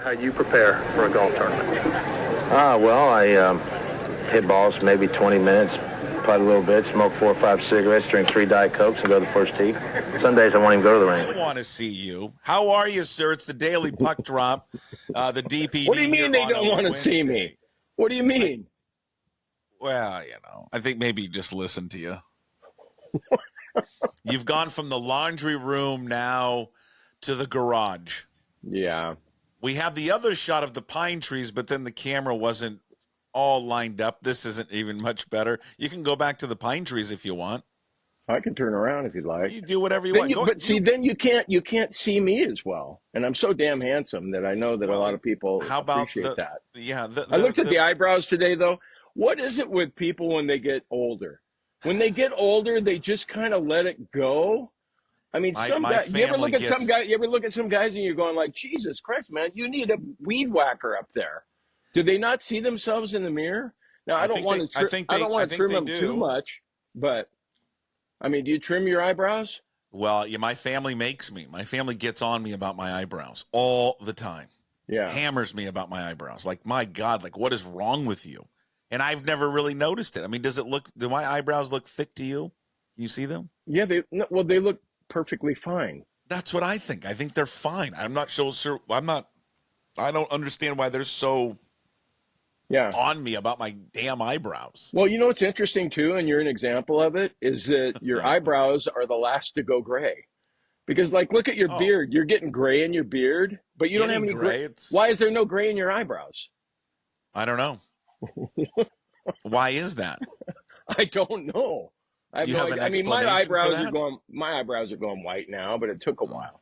how you prepare for a golf tournament? Well, I hit balls maybe 20 minutes, putt a little bit, smoke 4 or 5 cigarettes, drink 3 Diet Cokes, and go to the first tee. Some days I won't even go to the range. I want to see you. How are you, sir? It's the Daily Puck Drop, the DPD. What do you mean they don't want to see me? What do you mean? Well, I think maybe just listen to you. You've gone from the laundry room now to the garage. Yeah. We have the other shot of the pine trees, but then the camera wasn't all lined up. This isn't even much better. You can go back to the pine trees if you want. I can turn around if you'd like. You do whatever you want. Then you can't see me as well. And I'm so damn handsome that I know that a lot of people appreciate that. Yeah. I looked at the eyebrows today, though. What is it with people when they get older? When they get older, they just kind of let it go. I mean, some guys. You ever look at some guys and you're going like, Jesus Christ, man, you need a weed whacker up there. Do they not see themselves in the mirror? Now, I don't want to trim them too much, but I mean, do you trim your eyebrows? Well, my family makes me. My family gets on me about my eyebrows all the time. Yeah, hammers me about my eyebrows. Like, my God, like, what is wrong with you? And I've never really noticed it. I mean, do my eyebrows look thick to you? Can you see them? Yeah, they look perfectly fine. That's what I think. I think they're fine. I'm not so sure. I don't understand why they're so on me about my damn eyebrows. Well, what's interesting too, and you're an example of it, is that your eyebrows are the last to go gray. Because, like, look at your beard. You're getting gray in your beard, but you don't have any gray. Why is there no gray in your eyebrows? I don't know. Why is that? I don't know. My eyebrows are going white now, but it took a while.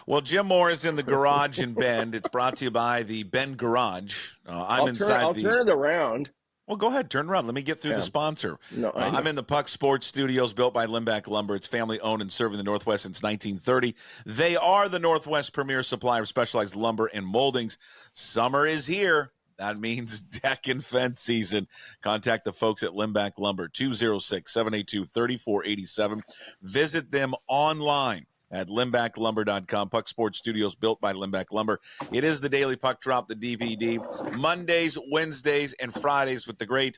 Well, Jim Moore is in the garage in Bend. It's brought to you by the Bend Garage. I'll turn it around. Well, go ahead. Turn around. Let me get through the sponsor. No, I'm in the Puck Sports Studios built by Limback Lumber. It's family-owned and serving the Northwest since 1930. They are the Northwest premier supplier of specialized lumber and moldings. Summer is here. That means deck and fence season. Contact the folks at Limback Lumber, 206-782-3487. Visit them online at limbacklumber.com. Puck Sports Studios built by Limback Lumber. It is the Daily Puck Drop, the DVD. Mondays, Wednesdays, and Fridays with the great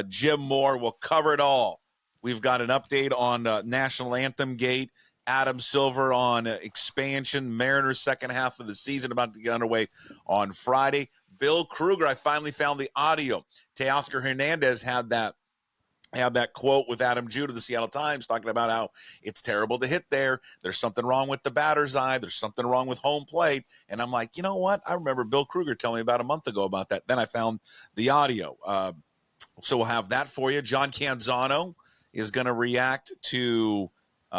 Jim Moore. We'll cover it all. We've got an update on National Anthem Gate. Adam Silver on expansion. Mariners' second half of the season about to get underway on Friday. Bill Kruger, I finally found the audio. Teoscar Hernandez had that quote with Adam Jude of the Seattle Times talking about how it's terrible to hit there. There's something wrong with the batter's eye. There's something wrong with home plate. And I'm like, you know what? I remember Bill Kruger telling me about a month ago about that. Then I found the audio. So we'll have that for you. John Canzano is going to react to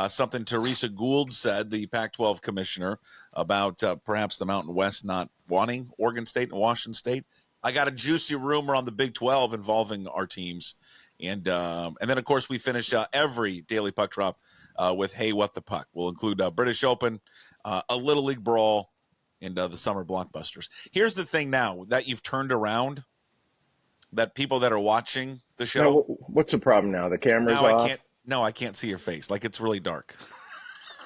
something Teresa Gould said, the Pac-12 commissioner, about perhaps the Mountain West not wanting Oregon State and Washington State. I got a juicy rumor on the Big 12 involving our teams. And then, of course, we finish every Daily Puck Drop with Hey, What the Puck. We'll include British Open, a Little League Brawl, and the Summer Blockbusters. Here's the thing now that you've turned around, that people that are watching the show. Now, what's the problem now? The camera's off? I can't see your face. Like, it's really dark.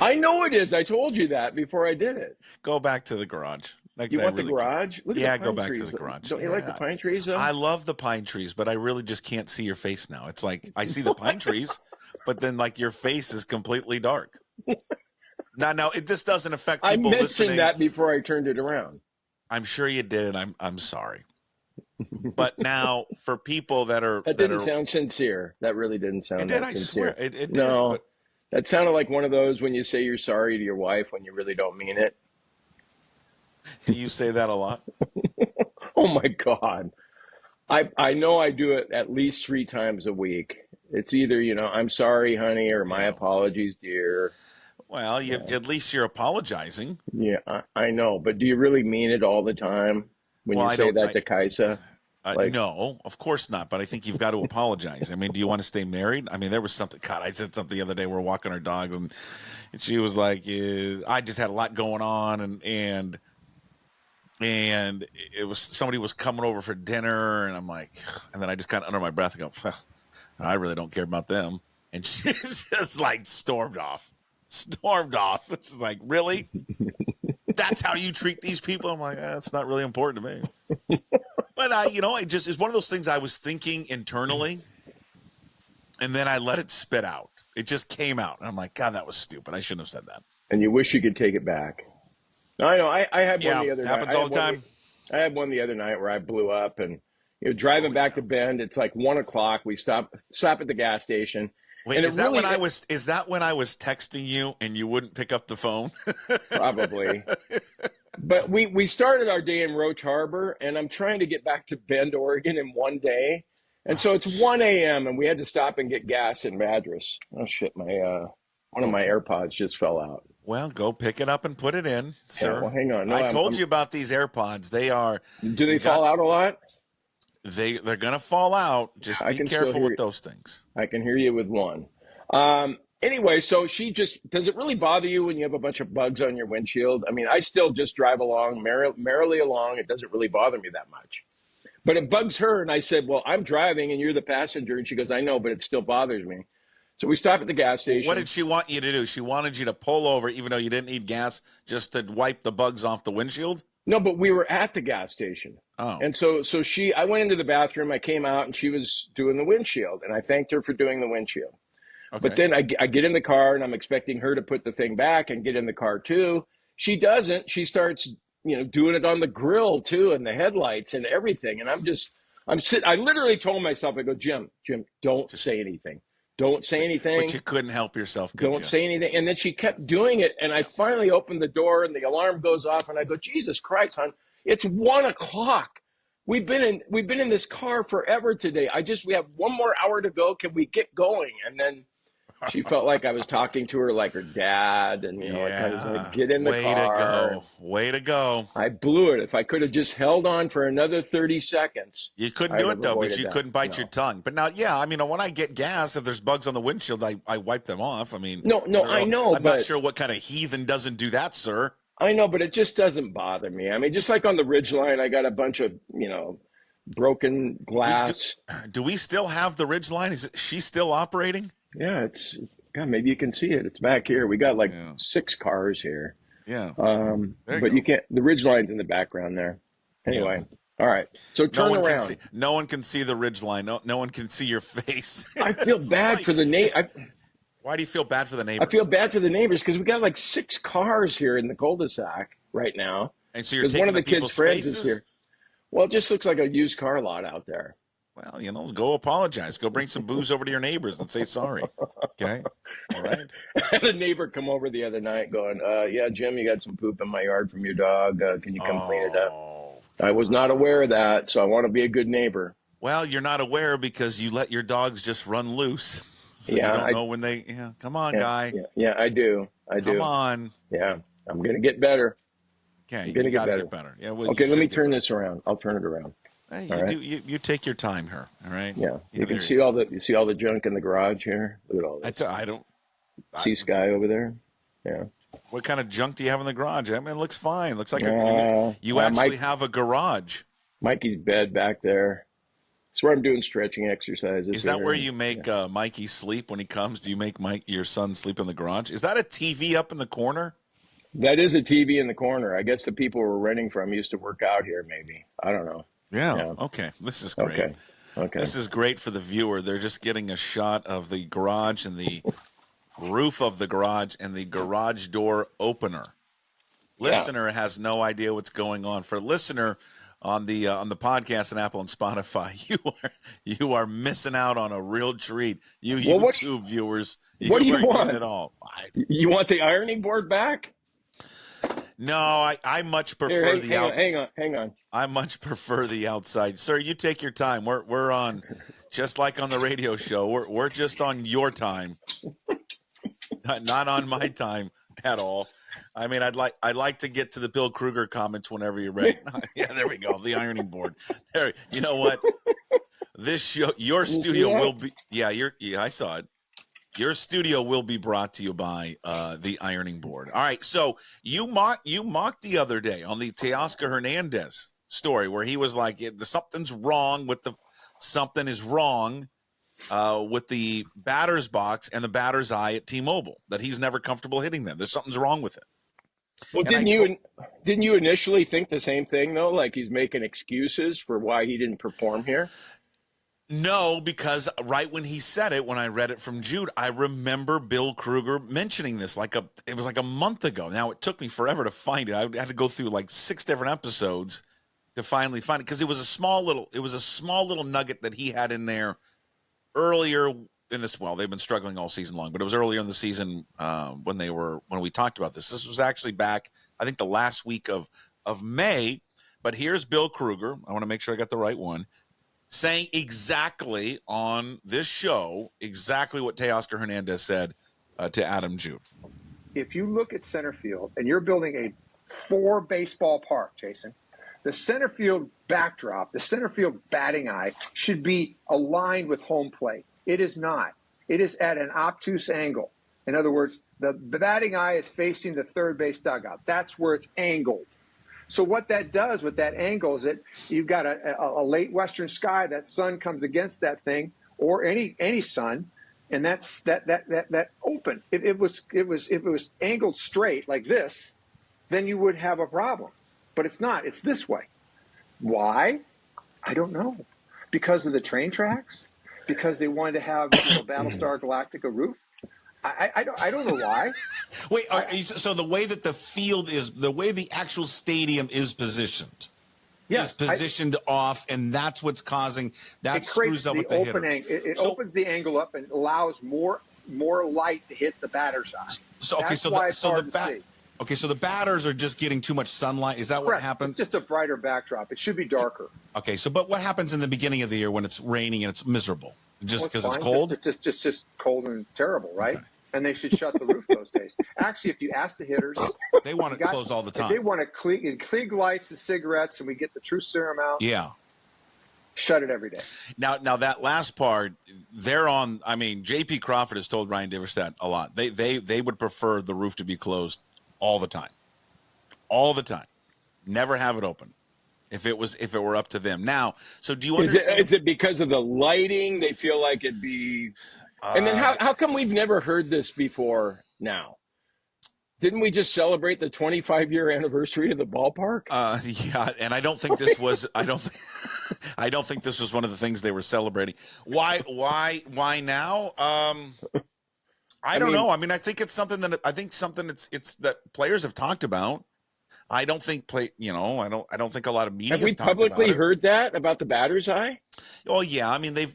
I know it is. I told you that before I did it. Go back to the garage. You want the garage? Look at the pine go back trees. to the garage. Don't you like the pine trees, though? I love the pine trees, but I really just can't see your face now. It's like I see the pine trees, but then like your face is completely dark. Now this doesn't affect people listening. I mentioned that before I turned it around. I'm sure you did. I'm sorry. But now for people that didn't sound sincere. That really didn't sound that sincere. I swear it did. No, but that sounded like one of those when you say you're sorry to your wife when you really don't mean it. Do you say that a lot? Oh my God. I know I do it at least 3 times a week. It's either, I'm sorry, honey, or my apologies, dear. Well, at least you're apologizing. Yeah, I know. But do you really mean it all the time when you say that to Kaisa? No, of course not. But I think you've got to apologize. I mean, do you want to stay married? I mean, there was something. God, I said something the other day. We're walking our dogs, and she was like, I just had a lot going on, and it was somebody was coming over for dinner, and I'm like, and then I just kind of under my breath go, I really don't care about them, and she's just like stormed off. She's like, really? That's how you treat these people? I'm like, that's not really important to me. But it's one of those things I was thinking internally, and then I let it spit out. It just came out. And I'm like, God, that was stupid. I shouldn't have said that. And you wish you could take it back. I know. I had one the other night. Happens all the time. I had one the other night where I blew up, and driving back to Bend, it's like 1:00. We stop at the gas station. Wait, and is that when I was texting you and you wouldn't pick up the phone? Probably. But we started our day in Roach Harbor, and I'm trying to get back to Bend, Oregon in one day. And so it's 1 a.m. and we had to stop and get gas in Madras. Oh shit, my one of my AirPods just fell out. Well, go pick it up and put it in, sir. Yeah, well, hang on. No, I told you about these AirPods. They are. Do they fall out a lot? They're gonna fall out. Just be careful with those things. I can hear you with one. Anyway, so does it really bother you when you have a bunch of bugs on your windshield? I mean, I still just drive along, merrily along. It doesn't really bother me that much. But it bugs her, and I said, well, I'm driving, and you're the passenger. And she goes, I know, but it still bothers me. So we stop at the gas station. What did she want you to do? She wanted you to pull over, even though you didn't need gas, just to wipe the bugs off the windshield? No, but we were at the gas station. Oh. And so I went into the bathroom, I came out, and she was doing the windshield, and I thanked her for doing the windshield. Okay. But then I get in the car, and I'm expecting her to put the thing back and get in the car too. She doesn't. She starts, doing it on the grill too, and the headlights and everything. And I literally told myself, I go, Jim, don't say anything. Don't say anything. But you couldn't help yourself, could you? Don't say anything. And then she kept doing it, and I finally opened the door, and the alarm goes off, and I go, Jesus Christ, hon, it's 1:00. We've been in this car forever today. We have one more hour to go. Can we get going? And then she felt like I was talking to her like her dad, and I was like, get in the car. Way to go. I blew it. If I could have just held on for another 30 seconds. You couldn't do it though, because you couldn't bite your tongue. But now, when I get gas, if there's bugs on the windshield, I wipe them off. I mean, no, I know. I'm not sure what kind of heathen doesn't do that, sir. I know, but it just doesn't bother me. I mean, just like on the Ridgeline, I got a bunch of, broken glass. Do we still have the Ridgeline? Is she still operating? Yeah, God, maybe you can see it. It's back here. We got 6 cars here. Yeah. But you can't, the Ridgeline's in the background there. Anyway. Yeah. All right. So turn around. No one can see the Ridgeline. No one can see your face. I feel bad for the neighbor. Why do you feel bad for the neighbors? I feel bad for the neighbors because we got 6 cars here in the cul-de-sac right now. And so you're taking one of the kids' friends spaces? is here. Well, it just looks like a used car lot out there. Well, go apologize. Go bring some booze over to your neighbors and say sorry. Okay? All right? I had a neighbor come over the other night going, yeah, Jim, you got some poop in my yard from your dog. Can you come clean it up? I was not aware of that, so I want to be a good neighbor. Well, you're not aware because you let your dogs just run loose. So you don't know when they – come on, guy. Yeah, I do. Come on. Yeah, I'm going to get better. Okay, you got to get better. Yeah, well, okay, let me turn this around. I'll turn it around. Hey, you take your time here, all right? Yeah, you can see all the junk in the garage here. Look at all this. I don't see Sky over there. Yeah. What kind of junk do you have in the garage? I mean, it looks fine. It looks like you actually have a garage. Mikey's bed back there. It's where I'm doing stretching exercises. Is that where you make Mikey sleep when he comes? Do you make your son sleep in the garage? Is that a TV up in the corner? That is a TV in the corner. I guess the people we're renting from used to work out here. Maybe I don't know. Yeah. Okay. This is great. Okay. This is great for the viewer. They're just getting a shot of the garage and the roof of the garage and the garage door opener. Listener has no idea what's going on. For listener on the podcast and Apple and Spotify, you are missing out on a real treat. YouTube viewers, what do you want? It all. You want the ironing board back? No, I much prefer the outside. Hang on. I much prefer the outside. Sir, you take your time. We're on, just like on the radio show. We're just on your time, not on my time at all. I mean, I'd like to get to the Bill Kruger comments whenever you're ready. Yeah, there we go. The ironing board. There. You know what? This show, your studio will be. Yeah, I saw it. Your studio will be brought to you by the ironing board. All right, so you mocked the other day on the Teoscar Hernandez story where he was like, something's wrong with something is wrong with the batter's box and the batter's eye at T-Mobile, that he's never comfortable hitting them. Something's wrong with it. Well, didn't you initially think the same thing though? Like he's making excuses for why he didn't perform here? No, because right when he said it, when I read it from Jude, I remember Bill Kruger mentioning this it was like a month ago. Now it took me forever to find it. I had to go through like 6 different episodes to finally find it, because it was a small little nugget that he had in there earlier in this. Well, they've been struggling all season long, but it was earlier in the season when we talked about this. This was actually back, I think, the last week of May. But here's Bill Kruger. I want to make sure I got the right one, saying exactly on this show exactly what Teoscar Hernandez said to Adam Jude. If you look at center field and you're building a 4-baseball park, Jason, the center field backdrop, the center field batting eye should be aligned with home plate. It is not. It is at an obtuse angle. In other words, the batting eye is facing the third base dugout. That's where it's angled. So what that does with that angle is that you've got a late western sky. That sun comes against that thing, or any sun, and that's that open. If it was angled straight like this, then you would have a problem. But it's not. It's this way. Why? I don't know. Because of the train tracks? Because they wanted to have Battlestar Galactica roof? I don't know why. Wait, so the way that the field is, the way the actual stadium is positioned, is positioned off, and that's what's causing that screws up with the hitters. It opens the angle up and allows more light to hit the batter's eye. So the batters are just getting too much sunlight. Is that what happens? It's just a brighter backdrop. It should be darker. Okay, but what happens in the beginning of the year when it's raining and it's miserable? Just because it's cold? It's just cold and terrible, right? Okay. And they should shut the roof those days. Actually, if you ask the hitters, they want it closed all the time. They want to Klieg lights and cigarettes, and we get the true serum out. Yeah. Shut it every day. Now that last part, they're on. I mean, J.P. Crawford has told Ryan Diversat a lot. They would prefer the roof to be closed all the time, never have it open. If it were up to them. Now, so do you understand? Is it because of the lighting? They feel like it'd be. And then how come we've never heard this before now? Didn't we just celebrate the 25-year anniversary of the ballpark? Yeah, and I don't think this was. I don't think this was one of the things they were celebrating. Why now? I don't know. I mean, I think it's something that it's that players have talked about. I don't think I don't think a lot of media have we publicly heard that about the batter's eye. Oh yeah, I mean they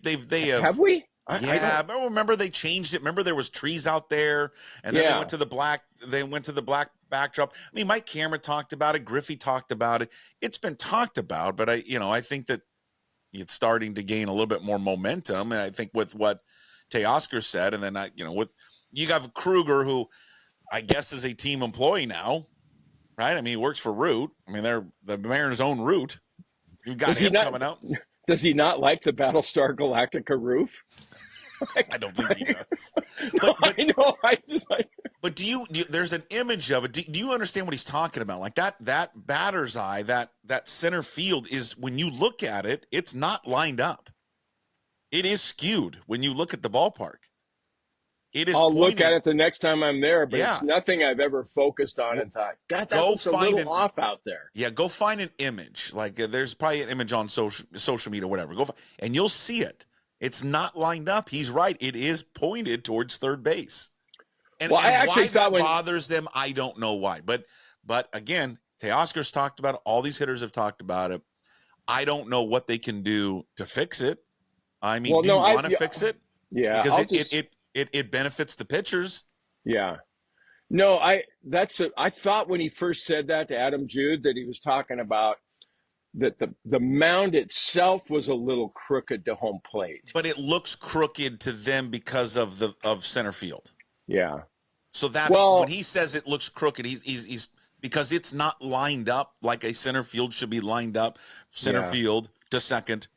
have we? I remember they changed it. Remember there was trees out there, and then they went to the black. They went to the black backdrop. I mean, Mike Cameron talked about it. Griffey talked about it. It's been talked about, but I think that it's starting to gain a little bit more momentum. And I think with what Teoscar said, and then with you have Kruger, who I guess is a team employee now, right? I mean, he works for Root. I mean, they're the Mariners' own Root. You've got him coming out. Does he not like the Battlestar Galactica roof? I don't think he does. I know. But do you? There's an image of it. Do you understand what he's talking about? Like that batter's eye, that center field is, when you look at it, it's not lined up. It is skewed when you look at the ballpark. It is. I'll look at it the next time I'm there, but it's nothing I've ever focused on and thought, God, that looks a little off out there. Yeah, go find an image. Like there's probably an image on social media, whatever. And you'll see it. It's not lined up. He's right. It is pointed towards third base. And, I actually why thought that bothers them, I don't know why. But again, Teoscar's talked about it. All these hitters have talked about it. I don't know what they can do to fix it. I mean, do you want to fix it? Yeah, because it benefits the pitchers. Yeah. No, I thought when he first said that to Adam Jude that he was talking about that the mound itself was a little crooked to home plate. But it looks crooked to them because of center field. Yeah. So that's when he says it looks crooked, he's because it's not lined up like a center field should be lined up, field to second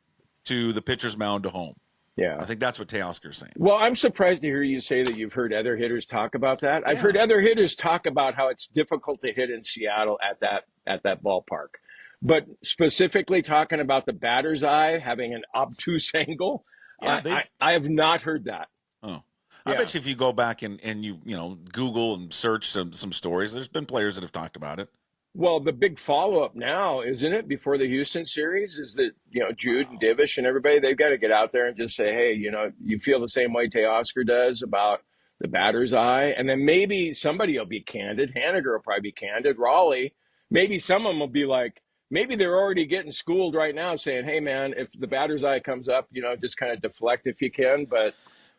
to the pitcher's mound to home. Yeah. I think that's what Teoscar's saying. Well, I'm surprised to hear you say that you've heard other hitters talk about that. I've heard other hitters talk about how it's difficult to hit in Seattle at that ballpark. But specifically talking about the batter's eye having an obtuse angle, I have not heard that. Oh. I bet you if you go back and you Google and search some stories, there's been players that have talked about it. Well, the big follow-up now, isn't it, before the Houston series, is that, Jude and Divish and everybody, they've got to get out there and just say, hey, you feel the same way Teoscar does about the batter's eye. And then maybe somebody will be candid. Haniger will probably be candid. Raleigh, maybe some of them will be like, maybe they're already getting schooled right now saying, hey, man, if the batter's eye comes up, just kind of deflect if you can. But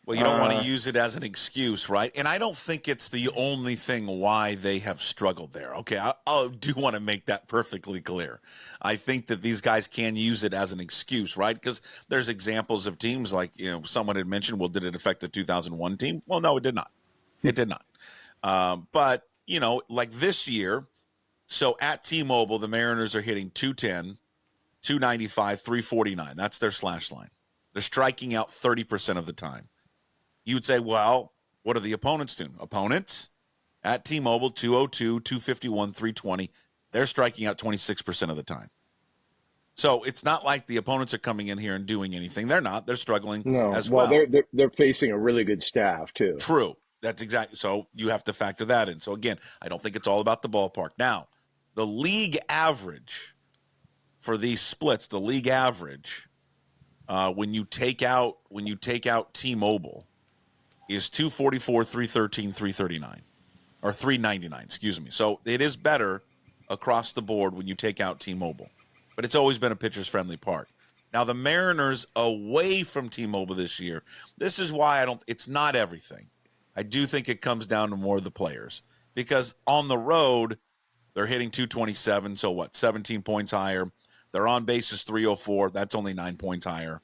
well, you don't want to use it as an excuse, right? And I don't think it's the only thing why they have struggled there. Okay, I do want to make that perfectly clear. I think that these guys can use it as an excuse, right? Because there's examples of teams like, someone had mentioned, well, did it affect the 2001 team? Well, no, it did not. It did not. But, like this year, so at T-Mobile, the Mariners are hitting 210, 295, 349. That's their slash line. They're striking out 30% of the time. You would say, well, what are the opponents doing? Opponents at T-Mobile, 202, 251, 320. They're striking out 26% of the time. So it's not like the opponents are coming in here and doing anything. They're not. They're struggling as well. Well, they're facing a really good staff, too. True. That's exactly. So you have to factor that in. So, again, I don't think it's all about the ballpark. Now, the league average for these splits, the league average, when you take out T-Mobile, is 244, 313, 339, or 399, excuse me. So it is better across the board when you take out T-Mobile, but it's always been a pitcher's-friendly park. Now, the Mariners away from T-Mobile this year, this is why it's not everything. I do think it comes down to more of the players, because on the road, they're hitting 227, so 17 points higher. Their on base is 304, that's only 9 points higher.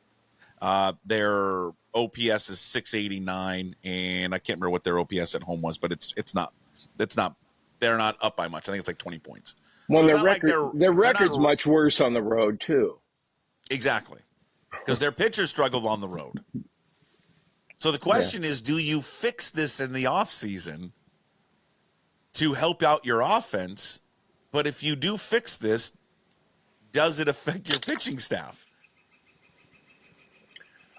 Their OPS is 689, and I can't remember what their OPS at home was, but it's not they're not up by much. I think it's like 20 points. Well, their record's much worse on the road too. Exactly, because their pitchers struggled on the road. So the question is, do you fix this in the offseason to help out your offense? But if you do fix this, does it affect your pitching staff?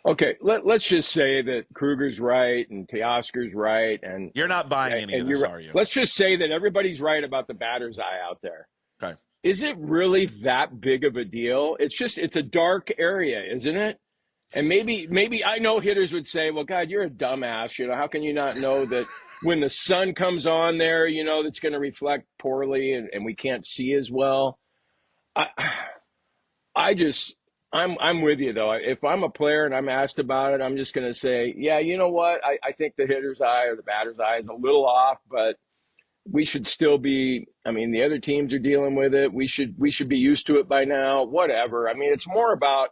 Okay, let's just say that Kruger's right and Teoscar's right, and you're not buying any of this, are you? Let's just say that everybody's right about the batter's eye out there. Okay, is it really that big of a deal? It's a dark area, isn't it? And maybe I know hitters would say, "Well, God, you're a dumbass. How can you not know that when the sun comes on there, that's going to reflect poorly and we can't see as well?" I'm with you, though. If I'm a player and I'm asked about it, I'm just going to say, yeah, you know what? I think the hitter's eye or the batter's eye is a little off, but we should still be – the other teams are dealing with it. We should be used to it by now, whatever. It's more about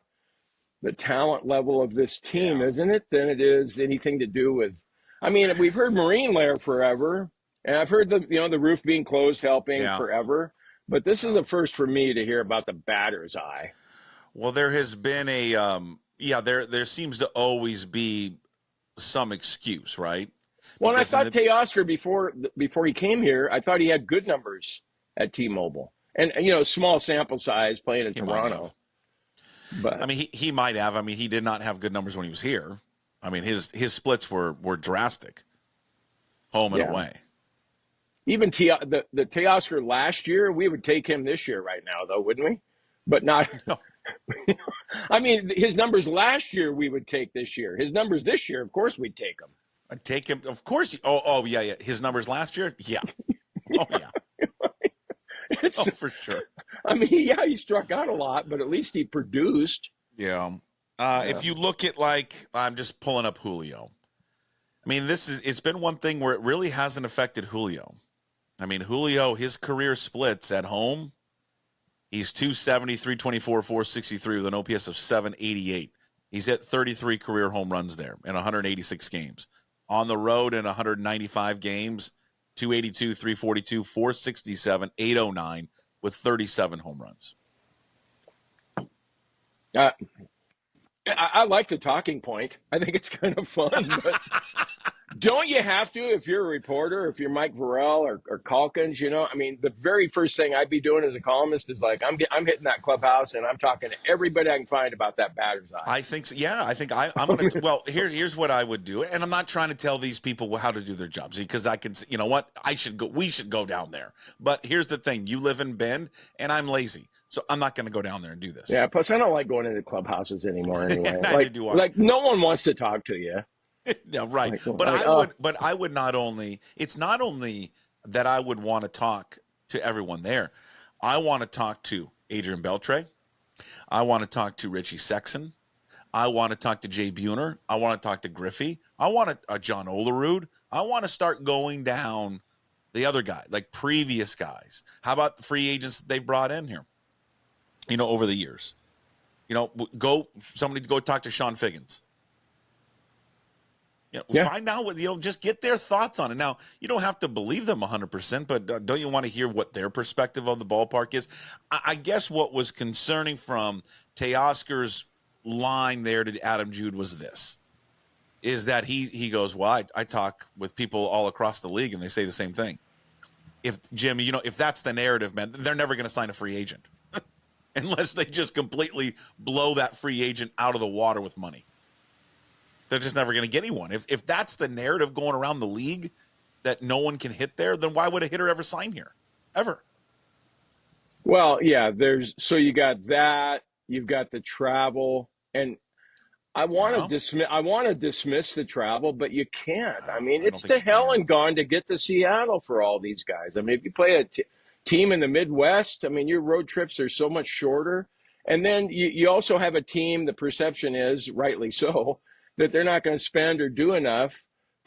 the talent level of this team, isn't it, than it is anything to do with – we've heard Marine Layer forever, and I've heard the roof being closed helping forever, but this is a first for me to hear about the batter's eye. Well, there has been there seems to always be some excuse, right? Well, and I thought Teoscar before he came here, I thought he had good numbers at T-Mobile. And small sample size playing in Toronto. But he might have. He did not have good numbers when he was here. His splits were drastic, home and away. Even the Teoscar last year, we would take him this year right now, though, wouldn't we? But not no. His numbers last year we would take this year. His numbers this year, of course, we'd take them. I'd take him, of course. Oh, yeah. His numbers last year, yeah. Oh, yeah. For sure. He struck out a lot, but at least he produced. Yeah. If you look at I'm just pulling up Julio. It's been one thing where it really hasn't affected Julio. Julio, his career splits at home. He's 270, 324, 463 with an OPS of 788. He's hit 33 career home runs there in 186 games. On the road in 195 games, 282, 342, 467, 809 with 37 home runs. I like the talking point. I think it's kind of fun. Don't you have to, if you're a reporter, if you're Mike Varell or Calkins, I mean, the very first thing I'd be doing as a columnist is like, I'm hitting that clubhouse and I'm talking to everybody I can find about that batter's eye. I think so. Yeah, I think I'm going to, well, here's what I would do. And I'm not trying to tell these people how to do their jobs because I can, you know what, we should go down there. But here's the thing. You live in Bend and I'm lazy. So I'm not going to go down there and do this. Yeah. Plus I don't like going into clubhouses anymore anyway. Neither do I. Like no one wants to talk to you. No, right. But I would not only, it's not only that I would want to talk to everyone there. I want to talk to Adrian Beltre. I want to talk to Richie Sexton. I want to talk to Jay Buhner. I want to talk to Griffey. I want to John Olerud. I want to start going down the other guy, like previous guys. How about the free agents they've brought in here, over the years? Somebody go talk to Sean Figgins. Find out what, just get their thoughts on it. Now, you don't have to believe them 100%, but don't you want to hear what their perspective of the ballpark is? I guess what was concerning from Teoscar's line there to Adam Jude was this, is that he goes, well, I talk with people all across the league and they say the same thing. If Jim, if that's the narrative, man, they're never going to sign a free agent unless they just completely blow that free agent out of the water with money. They're just never going to get anyone. If that's the narrative going around the league, that no one can hit there, then why would a hitter ever sign here? Ever? Well, yeah, so you got that, you've got the travel, and I want to dismiss the travel, but you can't. I mean, it's to hell and gone to get to Seattle for all these guys. I mean, if you play a team in the Midwest, I mean, your road trips are so much shorter. And then you also have a team, the perception is, rightly so, that they're not going to spend or do enough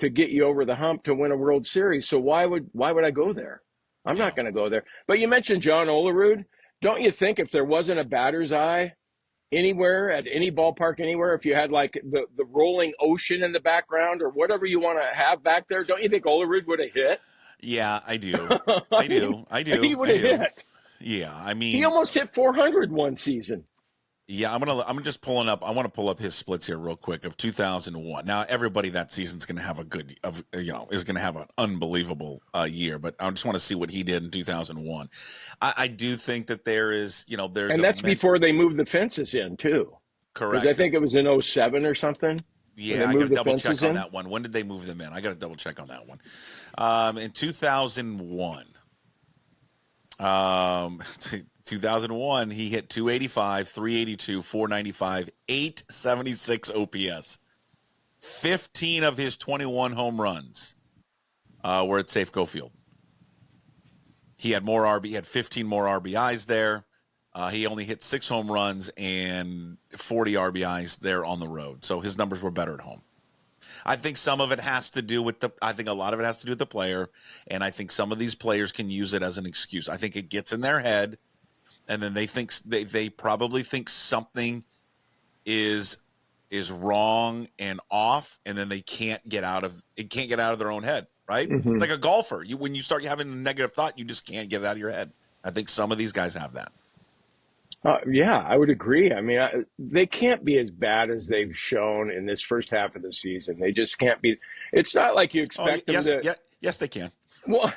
to get you over the hump to win a World Series. So why would I go there? I'm not going to go there. But you mentioned John Olerud. Don't you think if there wasn't a batter's eye anywhere, at any ballpark anywhere, if you had like the rolling ocean in the background or whatever you want to have back there, don't you think Olerud would have hit? Yeah, I do. I do. He would have hit. Yeah, I mean, he almost hit 400 one season. Yeah, I'm just pulling up. I want to pull up his splits here real quick of 2001. Now, everybody that season's going to have is going to have an unbelievable year. But I just want to see what he did in 2001. I do think that there is, there's, and that's before they moved the fences in too. Correct. I think it was in 07 or something. Yeah, I got to double check on that one. When did they move them in? I got to double check on that one. In 2001. 2001, he hit 285, 382, 495, 876 OPS. 15 of his 21 home runs were at Safeco Field. He had He had 15 more RBIs there. He only hit 6 home runs and 40 RBIs there on the road. So his numbers were better at home. I think some of it has to do with I think a lot of it has to do with the player, and I think some of these players can use it as an excuse. I think it gets in their head, and then they probably think something is wrong and off, and then they can't get out of their own head, right? Mm-hmm. Like a golfer, when you start having a negative thought, you just can't get it out of your head. I think some of these guys have that. Yeah, I would agree. I mean, they can't be as bad as they've shown in this first half of the season. They just can't be. It's not like you expect them to. Yeah, yes, they can. Well,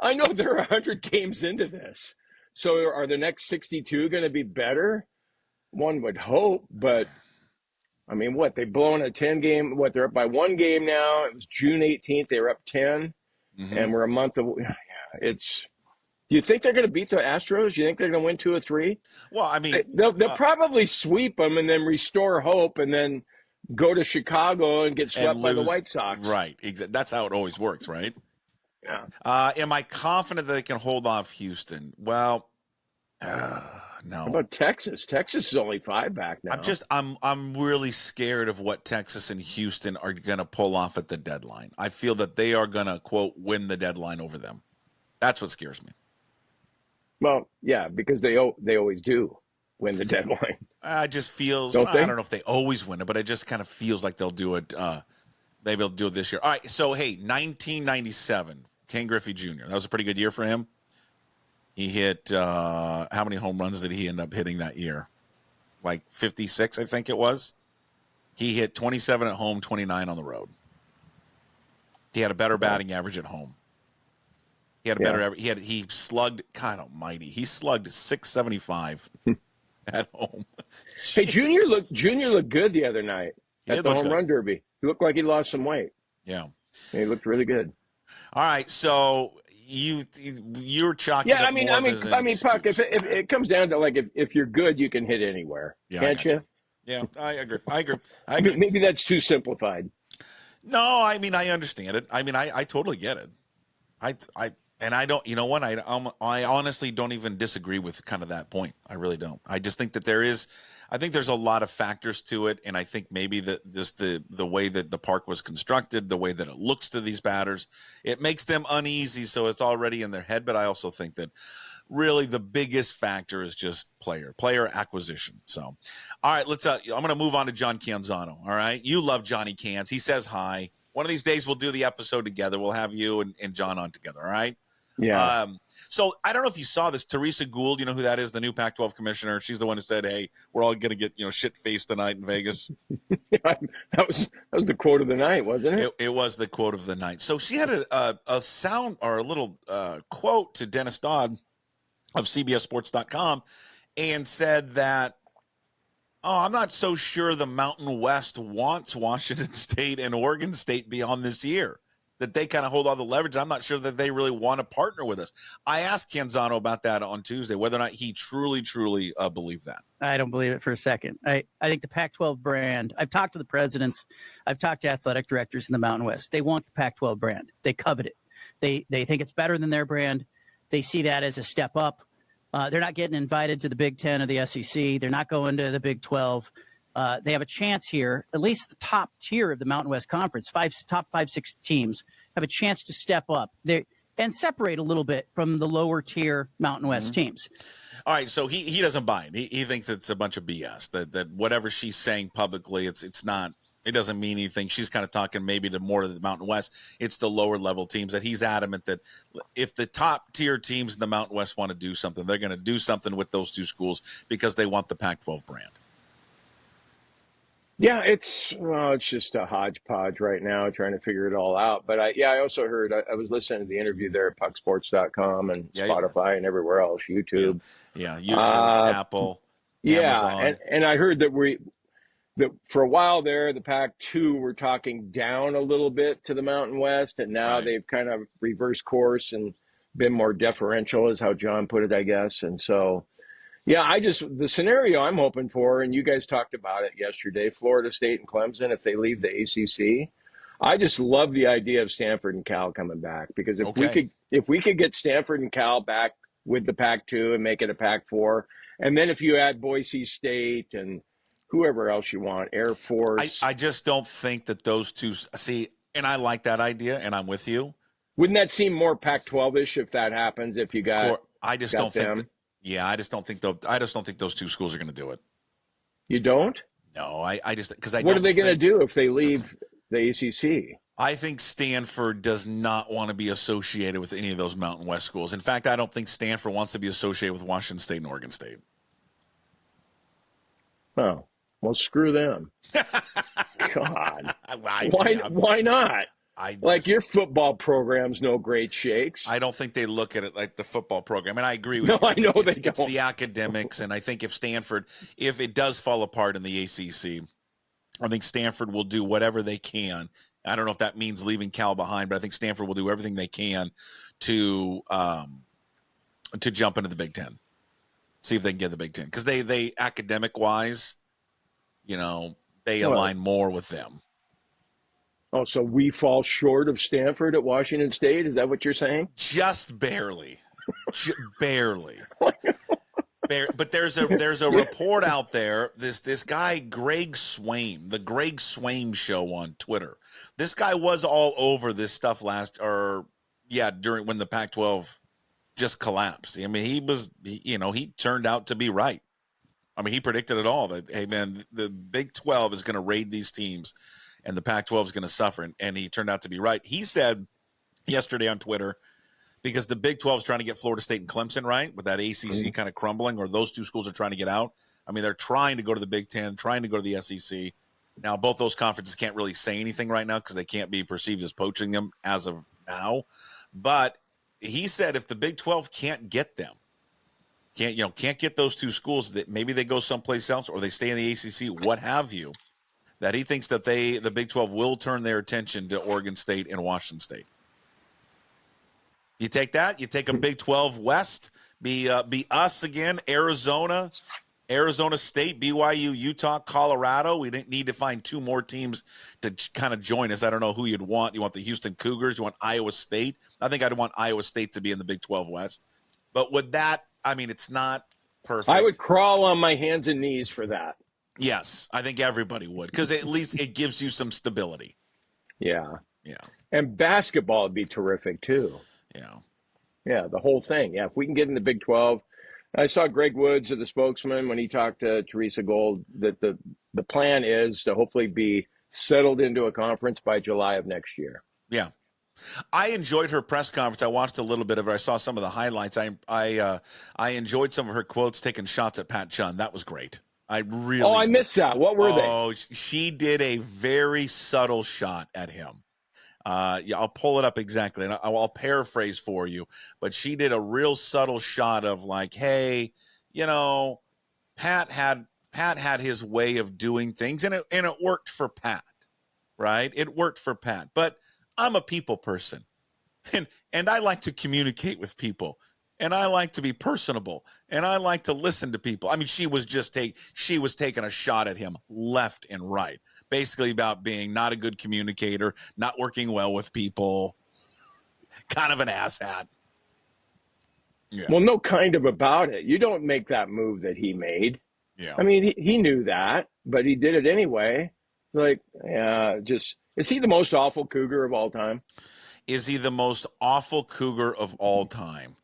I know they're 100 games into this. So are the next 62 going to be better? One would hope. But, I mean, they've blown a 10-game. They're up by 1 game now. It was June 18th. They were up 10. Mm-hmm. And we're a month away. Do you think they're going to beat the Astros? Do you think they're going to win 2 or 3? Well, I mean, they'll probably sweep them and then restore hope and then go to Chicago and get swept by the White Sox. Right. Exactly. That's how it always works, right? Yeah. Am I confident that they can hold off Houston? Well, no. How about Texas? Texas is only 5 back now. I'm really scared of what Texas and Houston are going to pull off at the deadline. I feel that they are going to, quote, win the deadline over them. That's what scares me. Well, yeah, because they always do win the deadline. I just feels I don't know if they always win it, but it just kind of feels like they'll do it. Maybe they'll do it this year. All right, so hey, 1997, Ken Griffey Jr. That was a pretty good year for him. He hit how many home runs did he end up hitting that year? Like 56, I think it was. He hit 27 at home, 29 on the road. He had a better batting average at home. He had a better. He slugged. God Almighty, he slugged 675 at home. Hey, Junior looked good the other night at the home run derby. He looked like he lost some weight. Yeah, he looked really good. All right, so you're chalking. Yeah, I mean, Puck. If it comes down to, like, if you're good, you can hit anywhere, can't you? Yeah, I agree. Maybe that's too simplified. No, I mean, I understand it. I mean, I totally get it. I don't, you know what? I honestly don't even disagree with kind of that point. I really don't. I just think that there's a lot of factors to it. And I think maybe the way that the park was constructed, the way that it looks to these batters, it makes them uneasy. So it's already in their head. But I also think that really the biggest factor is just player acquisition. So, all right, I'm going to move on to John Canzano. All right. You love Johnny Cans. He says hi. One of these days we'll do the episode together. We'll have you and John on together. All right. Yeah. So I don't know if you saw this. Teresa Gould, you know who that is, the new Pac-12 commissioner. She's the one who said, "Hey, we're all going to get shit-faced tonight in Vegas." that was the quote of the night, wasn't it? It was the quote of the night. So she had a sound or a little quote to Dennis Dodd of CBSSports.com and said that, I'm not so sure the Mountain West wants Washington State and Oregon State beyond this year, that they kind of hold all the leverage. I'm not sure that they really want to partner with us. I asked Canzano about that on Tuesday, whether or not he truly believed that. I don't believe it for a second. I think the Pac-12 brand, I've talked to the presidents, I've talked to athletic directors in the Mountain West. They want the Pac-12 brand. They covet it. They think it's better than their brand. They see that as a step up. They're not getting invited to the Big Ten or the SEC. They're not going to the Big 12. They have a chance here, at least the top tier of the Mountain West Conference, top 5-6 teams have a chance to step up and separate a little bit from the lower tier Mountain West teams. All right, so he doesn't buy it. He thinks it's a bunch of BS, that whatever she's saying publicly, it's not. It doesn't mean anything. She's kind of talking maybe to more of the Mountain West. It's the lower level teams that he's adamant that if the top tier teams in the Mountain West want to do something, they're going to do something with those two schools because they want the Pac-12 brand. Yeah, it's just a hodgepodge right now, trying to figure it all out. But I also heard, I was listening to the interview there at pucksports.com and Spotify and everywhere else, YouTube. Yeah, YouTube, Apple, Amazon. And I heard that that for a while there, the Pac-2 were talking down a little bit to the Mountain West, and now they've kind of reversed course and been more deferential, is how John put it, I guess. And so, yeah, the scenario I'm hoping for, and you guys talked about it yesterday, Florida State and Clemson, if they leave the ACC, I just love the idea of Stanford and Cal coming back, because if we could get Stanford and Cal back with the Pac-2 and make it a Pac-4, and then if you add Boise State and whoever else you want, Air Force. I just don't think that those two see, and I like that idea, and I'm with you. Wouldn't that seem more Pac-12ish if that happens? If you got, I just don't think. I just don't think those two schools are going to do it. You don't? No, I just because I. What are they going to do if they leave the ACC? I think Stanford does not want to be associated with any of those Mountain West schools. In fact, I don't think Stanford wants to be associated with Washington State and Oregon State. Oh. Well, screw them. God. Why not? Your football program's no great shakes. I don't think they look at it like the football program. And I agree with you. I know they don't. It's the academics. And I think if it does fall apart in the ACC, I think Stanford will do whatever they can. I don't know if that means leaving Cal behind, but I think Stanford will do everything they can to jump into the Big Ten. See if they can get the Big Ten. Because they academic-wise, they align more with them. Oh, so we fall short of Stanford at Washington State? Is that what you're saying? Just barely. Barely. But there's a report out there. This guy, Greg Swaim, the Greg Swaim Show on Twitter. This guy was all over this stuff during when the Pac-12 just collapsed. I mean, he turned out to be right. I mean, he predicted it all that, hey, man, the Big 12 is going to raid these teams and the Pac-12 is going to suffer. And he turned out to be right. He said yesterday on Twitter, because the Big 12 is trying to get Florida State and Clemson, right, with that ACC kind of crumbling, or those two schools are trying to get out. I mean, they're trying to go to the Big 10, trying to go to the SEC. Now, both those conferences can't really say anything right now because they can't be perceived as poaching them as of now. But he said if the Big 12 can't get them, can't get those two schools, that maybe they go someplace else or they stay in the ACC, what have you, that he thinks that the Big 12 will turn their attention to Oregon State and Washington State. You take that? You take a Big 12 West, be us again, Arizona State, BYU, Utah, Colorado. We didn't need to find two more teams to kind of join us. I don't know who you'd want. You want the Houston Cougars? You want Iowa State? I think I'd want Iowa State to be in the Big 12 West. But with that, I mean, it's not perfect. I would crawl on my hands and knees for that. Yes, I think everybody would, because at least it gives you some stability. Yeah. Yeah. And basketball would be terrific, too. Yeah. Yeah, the whole thing. Yeah, if we can get in the Big 12. I saw Greg Woods, the spokesman, when he talked to Teresa Gold, that the plan is to hopefully be settled into a conference by July of next year. Yeah. I enjoyed her press conference. I watched a little bit of it. I saw some of the highlights. I enjoyed some of her quotes taking shots at Pat Chun. That was great. I missed that. What were they? Oh, she did a very subtle shot at him. I'll pull it up exactly, and I'll paraphrase for you. But she did a real subtle shot of like, hey, Pat had his way of doing things, and it worked for Pat, right? It worked for Pat. But I'm a people person, and I like to communicate with people, and I like to be personable, and I like to listen to people. I mean, she was taking a shot at him left and right, basically about being not a good communicator, not working well with people, kind of an asshat. Yeah. Well, no kind of about it. You don't make that move that he made. Yeah. I mean, he knew that, but he did it anyway. Like, is he the most awful Cougar of all time? Is he the most awful Cougar of all time?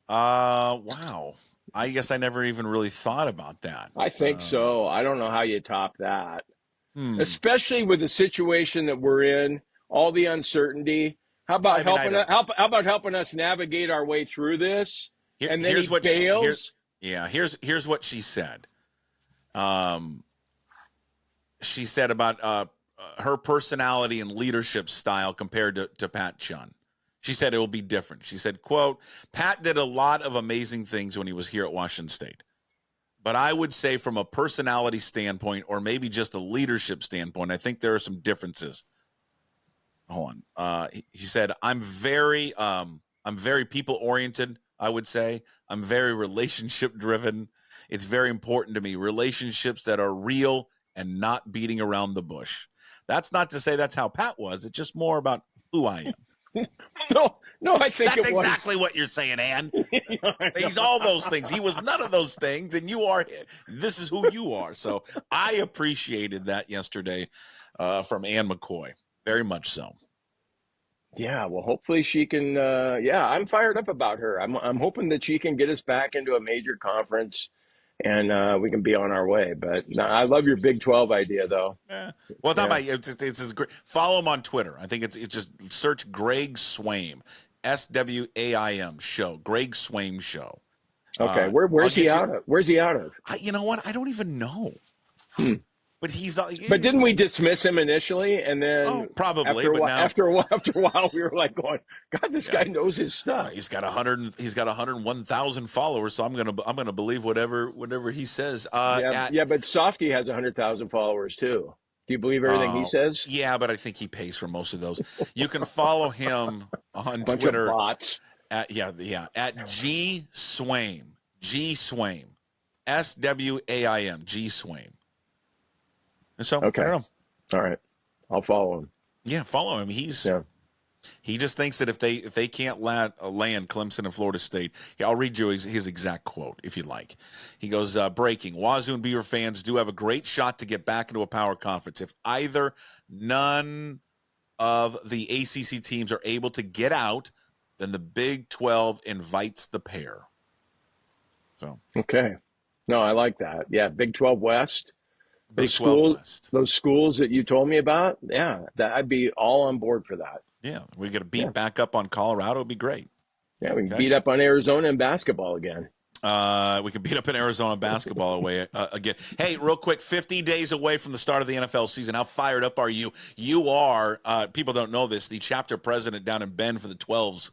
Wow. I guess I never even really thought about that. I think so. I don't know how you top that. Especially with the situation that we're in, all the uncertainty. How about helping us navigate our way through this? And then he bails. Here's what she said. She said about her personality and leadership style compared to Pat Chun. She said it will be different. She said, quote, Pat did a lot of amazing things when he was here at Washington State. But I would say from a personality standpoint, or maybe just a leadership standpoint, I think there are some differences. Hold on. He said, I'm very people oriented. I would say I'm very relationship driven. It's very important to me. Relationships that are real and not beating around the bush. That's not to say that's how Pat was. It's just more about who I am. No, I think that's exactly what you're saying, Ann. He's all those things. He was none of those things, and you are. This is who you are. So I appreciated that yesterday from Ann McCoy, very much so. Yeah, well, hopefully she can. I'm fired up about her. I'm hoping that she can get us back into a major conference, and we can be on our way. But no, I love your Big 12 idea, though. Yeah. Well, it's great. Follow him on Twitter. I think it's just search Greg Swaim, SWAIM show, Greg Swaim show. Okay, where's he out of? Where's he out of? You know what? I don't even know. But But didn't we dismiss him initially, and then probably after a while we were like going, God, this guy knows his stuff. He's got 101,000 followers, so I'm gonna believe whatever he says. But Softy has 100,000 followers too. Do you believe everything he says? Yeah, but I think he pays for most of those. You can follow him on Twitter. Of bots. At G Swaim, SWAIM, G Swaim. So okay. I don't know. All right, I'll follow him. Yeah, follow him. He just thinks that if they can't land Clemson and Florida State, I'll read you his exact quote if you'd like. He goes, breaking, Wazoo and Beaver fans do have a great shot to get back into a power conference. If none of the ACC teams are able to get out, then the Big 12 invites the pair. So okay. No, I like that. Yeah, Big 12 West. Those schools that you told me about, I'd be all on board for that. Yeah, we got to beat back up on Colorado. It'd be great. Yeah, we can beat up on Arizona in basketball again. We can beat up in Arizona basketball away again. Hey, real quick, 50 days away from the start of the NFL season. How fired up are you? You are, people don't know this, the chapter president down in Bend for the 12s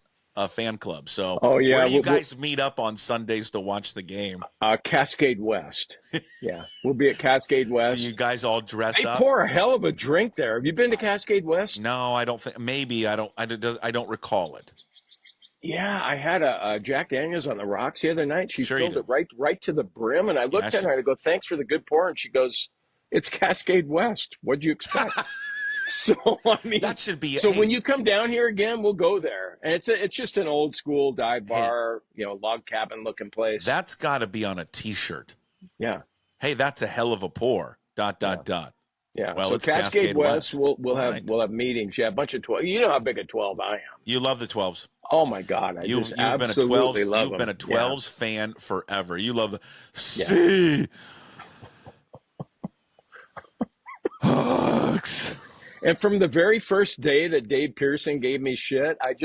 fan club. So where do you guys meet up on Sundays to watch the game? Cascade West. Yeah, we'll be at Cascade West. Do you guys all dress up? They pour a hell of a drink there. Have you been to Cascade West? No, I don't think. Maybe I don't recall it. Yeah, I had a Jack Daniels on the rocks the other night. She filled it right to the brim, and I looked at her and I go, "Thanks for the good pour." And she goes, "It's Cascade West. What'd you expect?" So I mean, that should be. So when you come down here again, we'll go there, and it's just an old school dive bar, log cabin looking place. That's got to be on a T-shirt. Yeah. Hey, that's a hell of a pour. ... Yeah. Well, so it's Cascade West. We'll have meetings. Yeah, a bunch of 12. You know how big a 12 I am. You love the 12s. Oh my God, you've been a 12s. You've been a 12s fan forever. You love the C. Hugs. And from the very first day that Dave Pearson gave me shit, I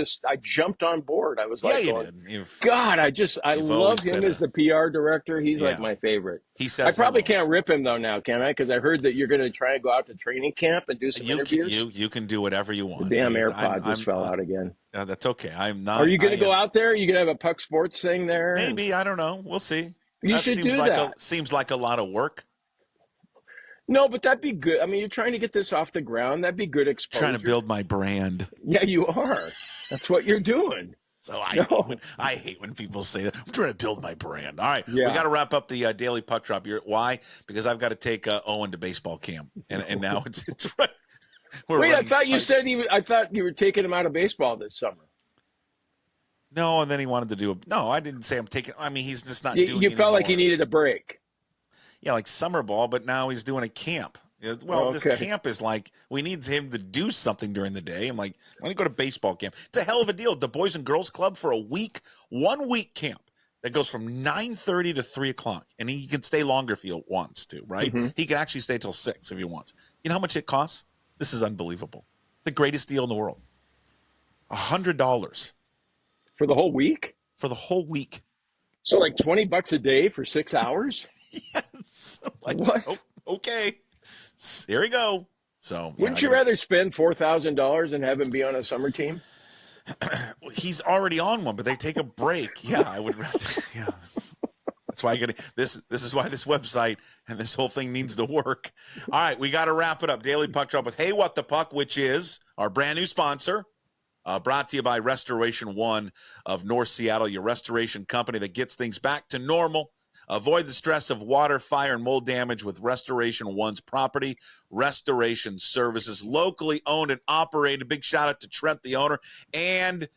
jumped on board. I was like, God, I love him as the PR director. He's like my favorite. He says I probably can't rip him though now, can I? Because I heard that you're going to try and go out to training camp and do some interviews. You can do whatever you want. The damn AirPod just fell out again. That's okay. I'm not. Are you going to go out there? Are you going to have a Puck Sports thing there? Maybe. I don't know. We'll see. You should do that. Seems like a lot of work. No, but that'd be good. I mean, you're trying to get this off the ground. That'd be good exposure. Trying to build my brand. Yeah, you are. That's what you're doing. So I hate when people say that. I'm trying to build my brand. All right, we got to wrap up the daily puck drop. Why? Because I've got to take Owen to baseball camp, and now it's right. Wait, I thought you said I thought you were taking him out of baseball this summer. No, and then he wanted to do No, I didn't say I'm taking. I mean, he's just not doing. You felt like he needed a break. Yeah, like summer ball, but now he's doing a camp. Well, this camp is like, we need him to do something during the day. I'm like, I want to go to baseball camp. It's a hell of a deal. The Boys and Girls Club for a week, 1 week camp that goes from 9:30 to 3 o'clock. And he can stay longer if he wants to, right? Mm-hmm. He can actually stay till 6 if he wants. You know how much it costs? This is unbelievable. The greatest deal in the world. $100. For the whole week? For the whole week. So like $20 a day for 6 hours? Yes. Like, what? Okay. There we go. So wouldn't you rather spend $4,000 and have him be on a summer team? He's already on one, but they take a break. Yeah, I would rather. Yeah. That's why I get this. This is why this website and this whole thing needs to work. All right, we got to wrap it up. Daily Puck Drop with Hey What the Puck, which is our brand new sponsor. Brought to you by Restoration One of North Seattle, your restoration company that gets things back to normal. Avoid the stress of water, fire, and mold damage with Restoration One's property restoration services, locally owned and operated. Big shout out to Trent, the owner. And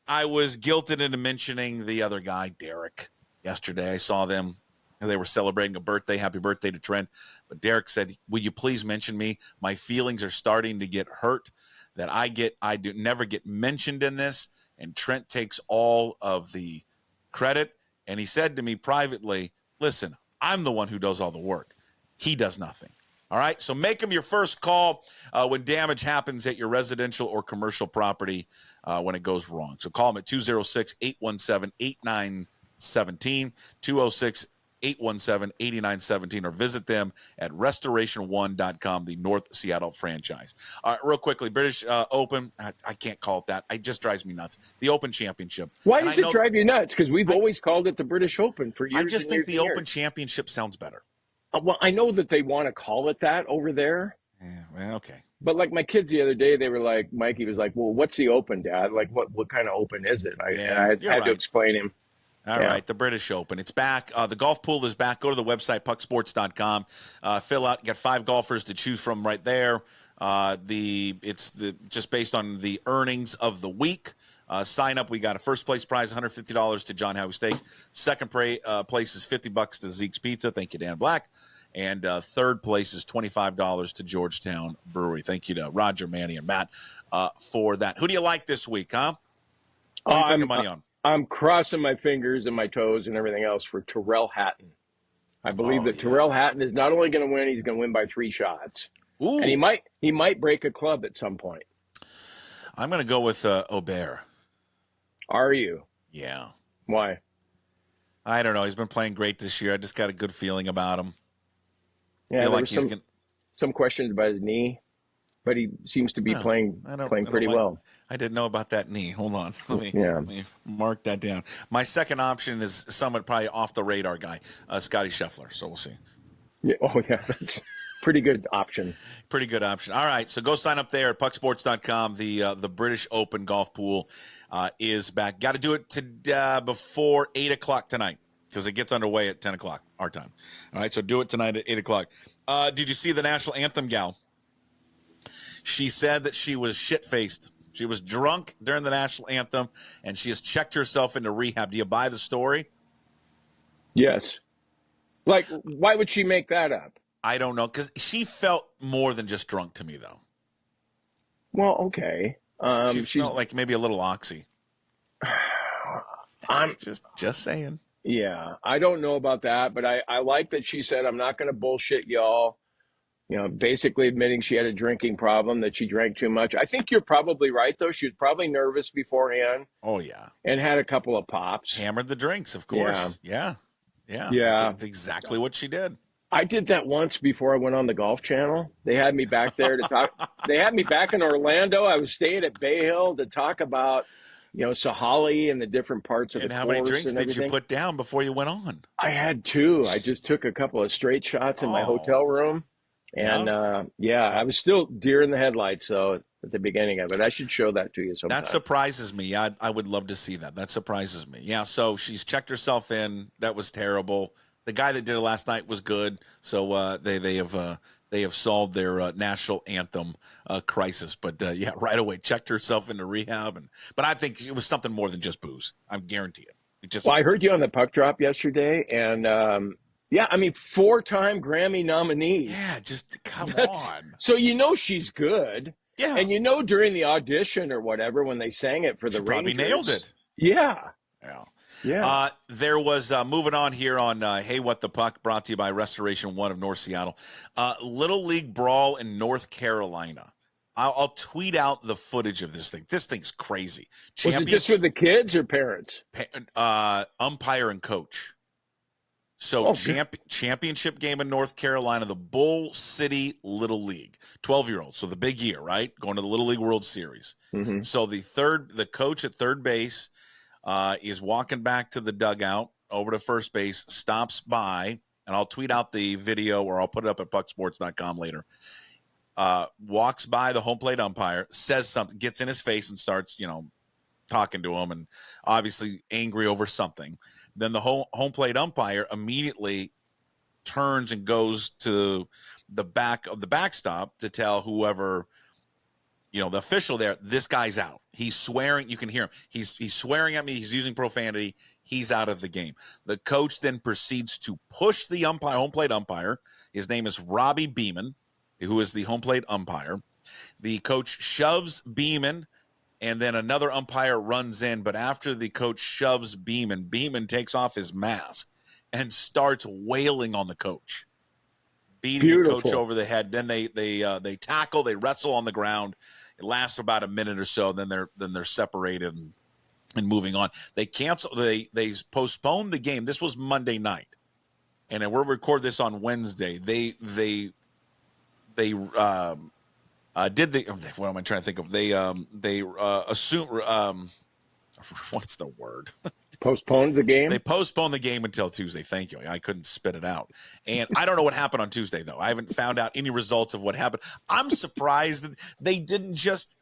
I was guilted into mentioning the other guy, Derek. Yesterday, I saw them. They were celebrating a birthday. Happy birthday to Trent. But Derek said, "Will you please mention me? My feelings are starting to get hurt. That I do never get mentioned in this." And Trent takes all of the credit. And he said to me privately, "Listen, I'm the one who does all the work. He does nothing." All right? So make him your first call when damage happens at your residential or commercial property when it goes wrong. So call him at 206-817-8917, 206-817-8917, or visit them at restoration1.com, the North Seattle franchise. All right, real quickly, British Open. I can't call it that. It just drives me nuts. The Open Championship. Why does it drive you nuts? Because we've always called it the British Open for years. I just think the Open Championship sounds better. Well, I know that they want to call it that over there. Yeah, well, okay. But like my kids the other day, they were like, Mikey was like, "Well, what's the Open, Dad? Like, what kind of Open is it?" I had to explain him. All right, the British Open. It's back. The golf pool is back. Go to the website, pucksports.com. Fill out. Get 5 golfers to choose from right there. It's just based on the earnings of the week. Sign up. We got a first place prize, $150 to John Howie Steak. Second place is $50 to Zeke's Pizza. Thank you, Dan Black. And third place is $25 to Georgetown Brewery. Thank you to Roger, Manny, and Matt for that. Who do you like this week, huh? Who are you putting your money on? I'm crossing my fingers and my toes and everything else for Tyrrell Hatton. I believe that Tyrrell Hatton is not only going to win, he's going to win by 3 shots. Ooh. And he might break a club at some point. I'm going to go with Aubert. Are you? Yeah. Why? I don't know. He's been playing great this year. I just got a good feeling about him. Yeah, there was some questions about his knee, but he seems to be playing pretty well. I didn't know about that knee. Hold on. Let me mark that down. My second option is someone probably off the radar guy, Scotty Scheffler. So we'll see. Yeah. Oh, yeah. That's pretty good option. Pretty good option. All right. So go sign up there at pucksports.com. The British Open golf pool is back. Got to do it before 8 o'clock tonight because it gets underway at 10 o'clock our time. All right. So do it tonight at 8 o'clock. Did you see the national anthem gal? She said that she was shit-faced. She was drunk during the national anthem, and she has checked herself into rehab. Do you buy the story? Yes. Like, why would she make that up? I don't know, because she felt more than just drunk to me, though. Well, okay. She felt like maybe a little oxy. I'm just saying. Yeah, I don't know about that, but I like that she said, I'm not going to bullshit y'all. You know, basically admitting she had a drinking problem, that she drank too much. I think you're probably right, though. She was probably nervous beforehand. Oh, yeah. And had a couple of pops. Hammered the drinks, of course. Yeah. That's exactly what she did. I did that once before I went on the Golf Channel. They had me back there to talk. They had me back in Orlando. I was staying at Bay Hill to talk about, Sahali and the different parts of the course. And how many drinks did you put down before you went on? I had 2. I just took a couple of straight shots in my hotel room. And, I was still deer in the headlights, so at the beginning of it. I should show that to you sometime. That surprises me. I would love to see that. That surprises me. Yeah, so she's checked herself in. That was terrible. The guy that did it last night was good. So they have solved their national anthem crisis. But, right away, checked herself into rehab. But I think it was something more than just booze. I guarantee it. I heard you on the puck drop yesterday, and 4-time Grammy nominee. Yeah, just come on. So she's good. Yeah. And during the audition or whatever, when they sang it for the Rangers. Probably nailed it. Yeah. Yeah. There was, moving on here on Hey What the Puck, brought to you by Restoration 1 of North Seattle. Little League Brawl in North Carolina. I'll tweet out the footage of this thing. This thing's crazy. Was it just for the kids or parents? Umpire and coach. So championship game in North Carolina, the Bull City Little League, 12-year-olds. So the big year, right? Going to the Little League World Series. Mm-hmm. So the coach at third base is walking back to the dugout over to first base, stops by, and I'll tweet out the video or I'll put it up at pucksports.com later. Walks by the home plate umpire, says something, gets in his face and starts, talking to him and obviously angry over something. Then the home plate umpire immediately turns and goes to the back of the backstop to tell whoever, the official there, this guy's out. He's swearing. You can hear him. He's swearing at me. He's using profanity. He's out of the game. The coach then proceeds to push the home plate umpire. His name is Robbie Beeman, who is the home plate umpire. The coach shoves Beeman, and then another umpire runs in. But after the coach shoves Beeman, Beeman takes off his mask and starts wailing on the coach, beating the coach over the head. Then they tackle, they wrestle on the ground. It lasts about a minute or so. Then they're separated and moving on. They postponed the game. This was Monday night, and we'll record this on Wednesday. They what am I trying to think of? They assume what's the word? Postponed the game? They postponed the game until Tuesday. Thank you. I couldn't spit it out. And I don't know what happened on Tuesday, though. I haven't found out any results of what happened. I'm surprised that they didn't just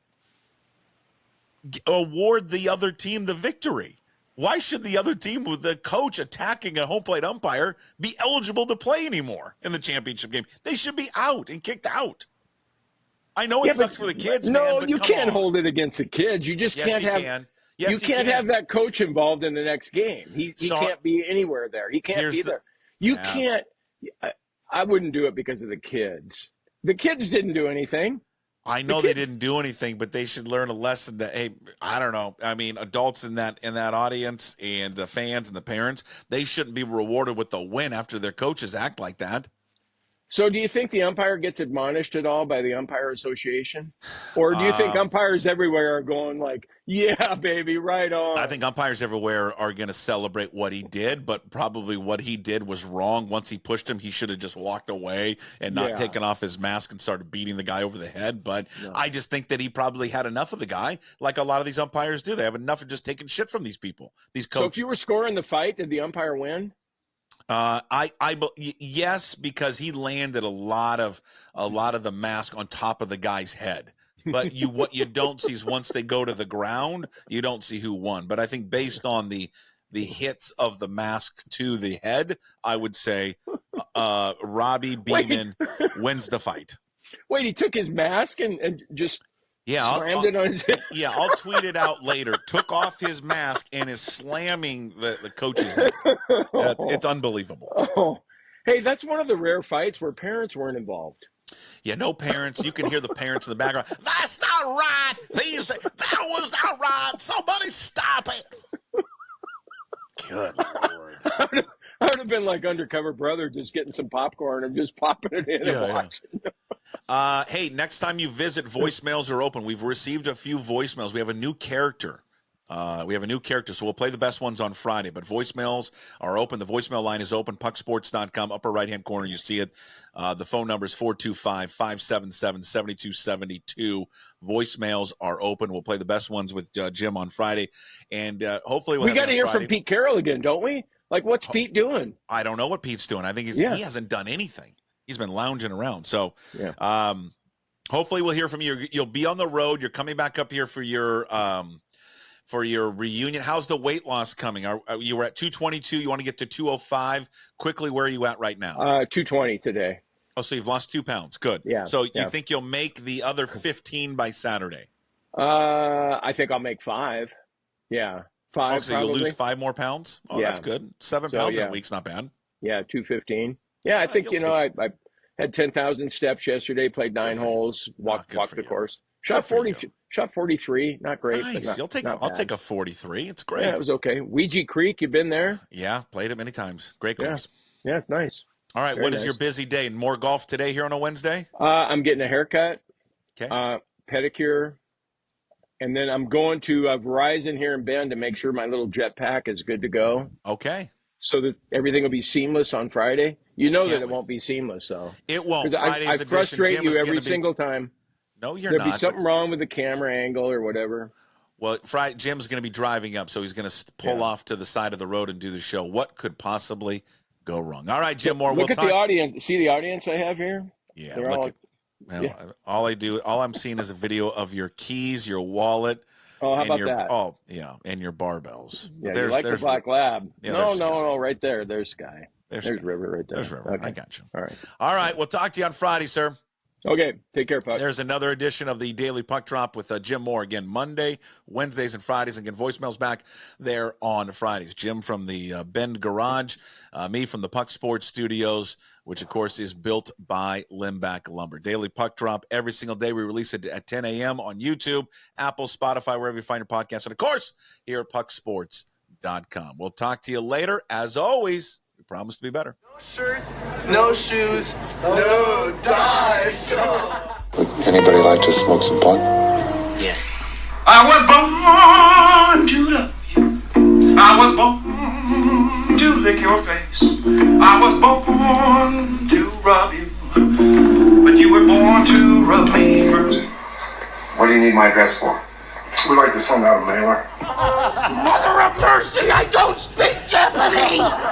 award the other team the victory. Why should the other team with the coach attacking a home plate umpire be eligible to play anymore in the championship game? They should be out and kicked out. I know it sucks for the kids, no, man, you can't hold it against the kids. You just can't have. Yes, you can't have that coach involved in the next game. He can't be anywhere there. He can't be there. You can't. I wouldn't do it because of the kids. The kids didn't do anything. I know they didn't do anything, but they should learn a lesson that, hey, I don't know. I mean, adults in that audience and the fans and the parents, they shouldn't be rewarded with the win after their coaches act like that. So do you think the umpire gets admonished at all by the umpire association? Or do you think umpires everywhere are going like, yeah, baby, right on? I think umpires everywhere are going to celebrate what he did, but probably what he did was wrong. Once he pushed him, he should have just walked away and not taken off his mask and started beating the guy over the head. But I just think that he probably had enough of the guy, like a lot of these umpires do. They have enough of just taking shit from these people, these coaches. So if you were scoring the fight, did the umpire win? Yes, because he landed a lot of the mask on top of the guy's head. But what you don't see is once they go to the ground, you don't see who won. But I think based on the hits of the mask to the head, I would say Robbie Beeman wins the fight. Wait, he took his mask and just slammed it on his head? Yeah, I'll tweet it out later. Took off his mask and is slamming the coach's head. It's unbelievable. Oh. Hey, that's one of the rare fights where parents weren't involved. Yeah, no parents. You can hear the parents in the background. That's not right. That was not right. Somebody stop it. Good Lord. I would have been like Undercover Brother, just getting some popcorn and just popping it in and watching. Hey, next time you visit, voicemails are open. We've received a few voicemails. We have a new character. So we'll play the best ones on Friday. But voicemails are open. The voicemail line is open. Pucksports.com, upper right-hand corner, you see it. The phone number is 425-577-7272. Voicemails are open. We'll play the best ones with Jim on Friday. And hopefully we got to hear from Pete Carroll again, don't we? Like, what's Pete doing? I don't know what Pete's doing. I think he hasn't done anything. He's been lounging around. So hopefully we'll hear from you. You'll be on the road. You're coming back up here for your reunion. How's the weight loss coming? You were at 222. You want to get to 205. Quickly, where are you at right now? 220 today. Oh, so you've lost 2 pounds. Good. Yeah. So you think you'll make the other 15 by Saturday? I think I'll make 5. Yeah. 5. Oh, so you'll lose 5 more pounds? Oh, that's good. 7 pounds in a week's not bad. Yeah, 215. Yeah, I think, I had 10,000 steps yesterday, played 9 holes, walked the course. Shot 43, not great. Nice. But I'll take a 43. It's great. Yeah, it was okay. Ouija Creek, you've been there? Yeah, played it many times. Great course. Yeah, it's nice. All right, what is your busy day? More golf today here on a Wednesday? I'm getting a haircut, okay, pedicure, and then I'm going to Verizon here in Bend to make sure my little jetpack is good to go. Okay. So that everything will be seamless on Friday. You know that it won't be seamless, though. It won't. I frustrate you every single time. No, you're There'll not. be something wrong with the camera angle or whatever. Well, Jim's going to be driving up, so he's going to pull off to the side of the road and do the show. What could possibly go wrong? All right, Jim Moore. Look at the audience. See the audience I have here? Yeah. All I'm seeing is a video of your keys, your wallet. Oh, how about that? Oh, yeah, and your barbells. Yeah, there's the Black Lab. Yeah, no, right there. There's Sky. There's Sky. River right there. There's River. Okay. I got you. All right. We'll talk to you on Friday, sir. Okay. Take care, Puck. There's another edition of the Daily Puck Drop with Jim Moore. Again, Monday, Wednesdays, and Fridays. Again, voicemails back there on Fridays. Jim from the Bend Garage, me from the Puck Sports Studios, which, of course, is built by Limback Lumber. Daily Puck Drop every single day. We release it at 10 a.m. on YouTube, Apple, Spotify, wherever you find your podcast. And, of course, here at pucksports.com. We'll talk to you later. As always, we promise to be better. No shirt, no shoes, no ties. Would anybody like to smoke some pot? Yeah. I was born to love you. I was born to lick your face. I was born to rub you. But you were born to rub me first. What do you need my address for? We'd like to send out a mailer. Mother of mercy, I don't speak Japanese!